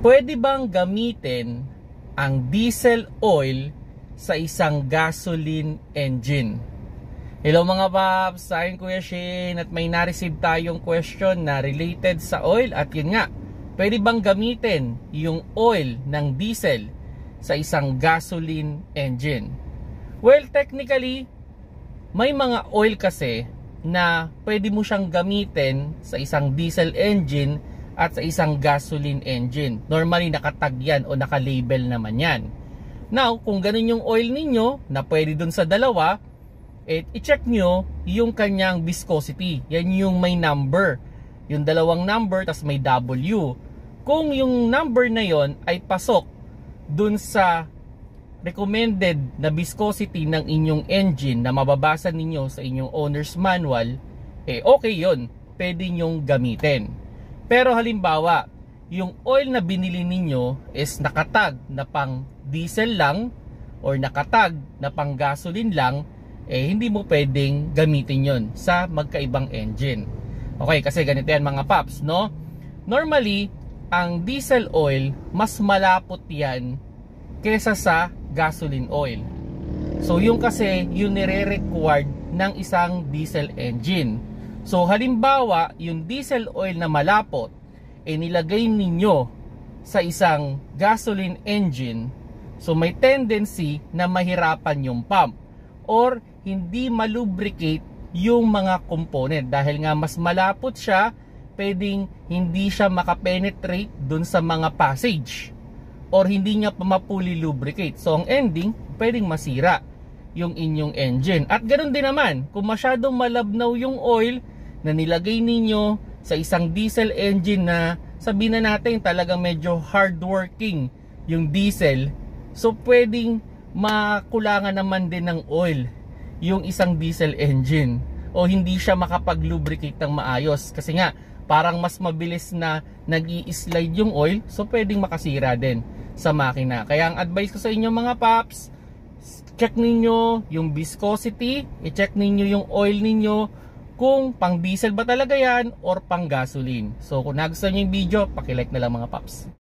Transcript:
Pwede bang gamitin ang diesel oil sa isang gasoline engine? Hello mga paps, sa akin Kuya Shane at may na-receive tayong question na related sa oil at yun nga, pwede bang gamitin yung oil ng diesel sa isang gasoline engine? Well, technically, may mga oil kasi na pwede mo siyang gamitin sa isang diesel engine at sa isang gasoline engine. Normally nakatag yan o nakalabel naman yan. Now, kung ganun yung oil ninyo na pwede dun sa dalawa, i-check nyo yung kanyang viscosity. Yan yung may number. Yung dalawang number, tas may W. Kung yung number na yon ay pasok dun sa recommended na viscosity ng inyong engine na mababasa ninyo sa inyong owner's manual, okay yon, pwede nyong gamitin. Pero halimbawa, yung oil na binili ninyo is nakatag na pang diesel lang or nakatag na pang gasoline lang, hindi mo pwedeng gamitin yon sa magkaibang engine. Okay, kasi ganito yan mga paps, no? Normally, ang diesel oil, mas malapot yan kesa sa gasoline oil. So, yung kasi, yung nire-required ng isang diesel engine. So, halimbawa, yung diesel oil na malapot, nilagay ninyo sa isang gasoline engine, so may tendency na mahirapan yung pump or hindi malubricate yung mga component dahil nga mas malapot siya, pwedeng hindi siya makapenetrate dun sa mga passage or hindi niya pa mapuli lubricate. So ang ending, pwedeng masira yung inyong engine. At ganoon din naman, kung masyadong malabnaw yung oil na nilagay ninyo sa isang diesel engine na sabihin na natin talagang medyo hardworking yung diesel, so pwedeng makulangan naman din ng oil yung isang diesel engine o hindi siya makapag-lubricate ng maayos kasi nga parang mas mabilis na nag-i-slide yung oil, so pwedeng makasira din sa makina. Kaya ang advice ko sa inyo mga paps, check ninyo yung viscosity, i-check ninyo yung oil ninyo kung pang diesel ba talaga yan or pang gasoline. So kung nagustuhan nyo yung video, paki-like na lang mga paps.